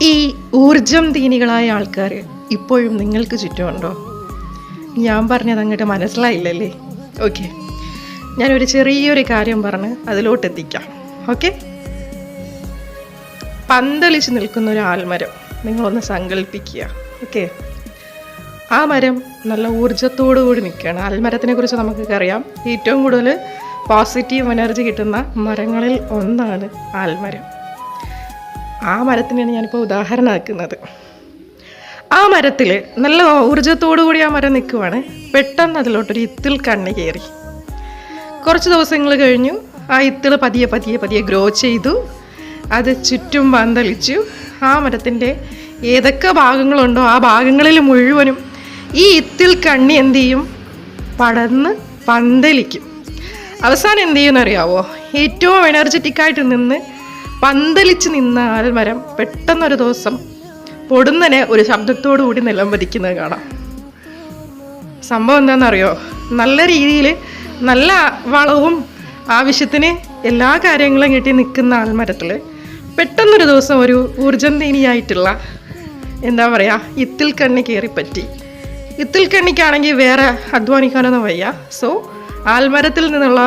ഈ ഊർജം തീനികളായ ആൾക്കാർ ഇപ്പോഴും നിങ്ങൾക്ക് ചുറ്റുമുണ്ടോ? ഞാൻ പറഞ്ഞത് അങ്ങോട്ട് മനസ്സിലായില്ലല്ലേ? ഓക്കെ, ഞാനൊരു ചെറിയൊരു കാര്യം പറഞ്ഞ് അതിലോട്ടെത്തിക്കാം. ഓക്കെ, പന്തലിച്ച് നിൽക്കുന്ന ഒരു ആൽമരം നിങ്ങളൊന്ന് സങ്കല്പിക്കുക. ഓക്കെ, ആ മരം നല്ല ഊർജത്തോടു കൂടി നിൽക്കുകയാണ്. ആൽമരത്തിനെ കുറിച്ച് നമുക്കൊക്കെ അറിയാം, ഏറ്റവും കൂടുതൽ പോസിറ്റീവ് എനർജി കിട്ടുന്ന മരങ്ങളിൽ ഒന്നാണ് ആൽമരം. ആ മരത്തിനാണ് ഞാനിപ്പോൾ ഉദാഹരണമാക്കുന്നത്. ആ മരത്തിൽ നല്ല ഊർജത്തോടു കൂടി ആ മരം നിൽക്കുവാണ്. പെട്ടെന്ന് അതിലോട്ടൊരു ഇത്തിൽ കണ്ണി കയറി. കുറച്ച് ദിവസങ്ങൾ കഴിഞ്ഞു, ആ ഇത്തിൽ പതിയെ പതിയെ പതിയെ ഗ്രോ ചെയ്തു. അത് ചുറ്റും പന്തലിച്ചു. ആ മരത്തിൻ്റെ ഏതൊക്കെ ഭാഗങ്ങളുണ്ടോ ആ ഭാഗങ്ങളിൽ മുഴുവനും ഈ ഇത്തിൽ കണ്ണി എന്ത് ചെയ്യും? പടർന്ന് പന്തലിക്കും. അവസാനം എന്ത് ചെയ്യുമെന്നറിയാവോ? ഏറ്റവും എനർജറ്റിക്കായിട്ട് നിന്ന് പന്തലിച്ച് നിന്ന ആൽമരം പെട്ടെന്നൊരു ദിവസം പൊടുന്നനെ ഒരു ശബ്ദത്തോടു കൂടി നിലംപതിക്കുന്നത് കാണാം. സംഭവം എന്താണെന്നറിയോ? നല്ല രീതിയിൽ നല്ല വളവും ആവശ്യത്തിന് എല്ലാ കാര്യങ്ങളും കിട്ടി നിൽക്കുന്ന ആൽമരത്തിൽ പെട്ടെന്നൊരു ദിവസം ഒരു ഊർജന്തീനിയായിട്ടുള്ള എന്താ പറയുക ഇത്തിൽ കണ്ണി കയറിപ്പറ്റി. ഇത്തിൽ കണ്ണിക്കാണെങ്കിൽ വേറെ അധ്വാനിക്കാനൊന്നും വയ്യ. സോ ആൽമരത്തിൽ നിന്നുള്ള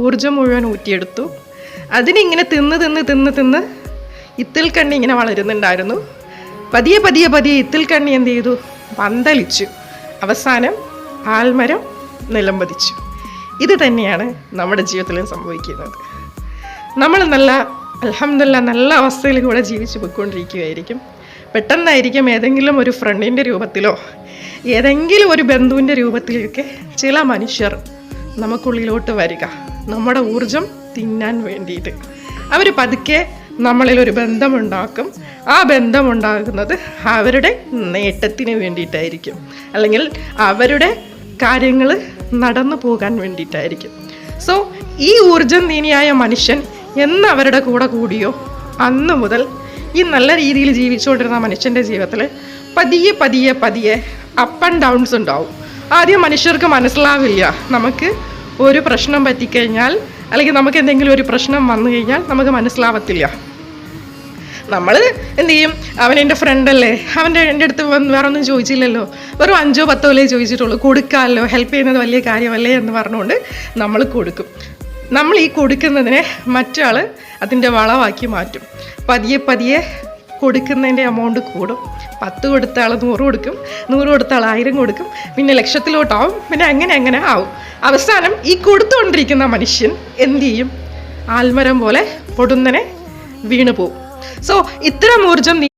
ഊർജം മുഴുവൻ ഊറ്റിയെടുത്തു. അതിനിങ്ങനെ തിന്ന് തിന്ന് തിന്ന് തിന്ന് ഇത്തിൽ കണ്ണി ഇങ്ങനെ വളരുന്നുണ്ടായിരുന്നു. പതിയെ പതിയെ പതിയെ ഇത്തിൽ കണ്ണി എന്ത് ചെയ്തു? പന്തലിച്ചു. അവസാനം ആൽമരം നിലംപതിച്ചു. ഇത് തന്നെയാണ് നമ്മുടെ ജീവിതത്തിലും സംഭവിക്കുന്നത്. നമ്മൾ നല്ല അൽഹംദുലില്ലാ നല്ല അവസ്ഥയിൽ കൂടെ ജീവിച്ച് പോയിക്കൊണ്ടിരിക്കുകയായിരിക്കും. പെട്ടെന്നായിരിക്കും ഏതെങ്കിലും ഒരു ഫ്രണ്ടിൻ്റെ രൂപത്തിലോ ഏതെങ്കിലും ഒരു ബന്ധുവിൻ്റെ രൂപത്തിലൊക്കെ ചില മനുഷ്യർ നമുക്കുള്ളിലോട്ട് വരിക, നമ്മുടെ ഊർജം തിന്നാൻ വേണ്ടിയിട്ട്. അവർ പതുക്കെ നമ്മളിലൊരു ബന്ധമുണ്ടാക്കും. ആ ബന്ധമുണ്ടാകുന്നത് അവരുടെ നേട്ടത്തിന് വേണ്ടിയിട്ടായിരിക്കും, അല്ലെങ്കിൽ അവരുടെ കാര്യങ്ങൾ നടന്നു പോകാൻ വേണ്ടിയിട്ടായിരിക്കും. സോ ഈ ഊർജം തീനിയായ മനുഷ്യൻ എന്ന് അവരുടെ കൂടെ കൂടിയോ അന്ന് മുതൽ ഈ നല്ല രീതിയിൽ ജീവിച്ചുകൊണ്ടിരുന്ന മനുഷ്യൻ്റെ ജീവിതത്തിൽ പതിയെ പതിയെ പതിയെ അപ്പ് ആൻഡ് ഡൗൺസ് ഉണ്ടാവും. ആദ്യം മനുഷ്യർക്ക് മനസ്സിലാവില്ല. നമുക്ക് ഒരു പ്രശ്നം പറ്റിക്കഴിഞ്ഞാൽ അല്ലെങ്കിൽ നമുക്ക് എന്തെങ്കിലും ഒരു പ്രശ്നം വന്നു കഴിഞ്ഞാൽ നമുക്ക് മനസ്സിലാവത്തില്ല. നമ്മൾ എന്ത് ചെയ്യും? അവൻ എൻ്റെ ഫ്രണ്ടല്ലേ, എൻ്റെ അടുത്ത് വേറെ ഒന്നും ചോദിച്ചില്ലല്ലോ, വെറും 5-10 ചോദിച്ചിട്ടുള്ളൂ, കൊടുക്കാമല്ലോ, ഹെൽപ്പ് ചെയ്യുന്നത് വലിയ കാര്യമല്ലേ എന്ന് പറഞ്ഞുകൊണ്ട് നമ്മൾ കൊടുക്കും. നമ്മൾ ഈ കൊടുക്കുന്നതിനെ മറ്റാൾ അതിൻ്റെ വളമാക്കി മാറ്റും. പതിയെ പതിയെ കൊടുക്കുന്നതിൻ്റെ എമൗണ്ട് കൂടും. 10 കൊടുത്ത ആൾ 100 കൊടുക്കും, 100 കൊടുത്ത ആൾ 1000 കൊടുക്കും, പിന്നെ ലക്ഷത്തിലോട്ടാവും, പിന്നെ അങ്ങനെ അങ്ങനെ ആവും. അവസാനം ഈ കൊടുത്തുകൊണ്ടിരിക്കുന്ന മനുഷ്യൻ എന്ത് ചെയ്യും? ആൽമരം പോലെ പൊടുന്നനെ വീണു പോവും. സോ ഇത്തരം ഊർജം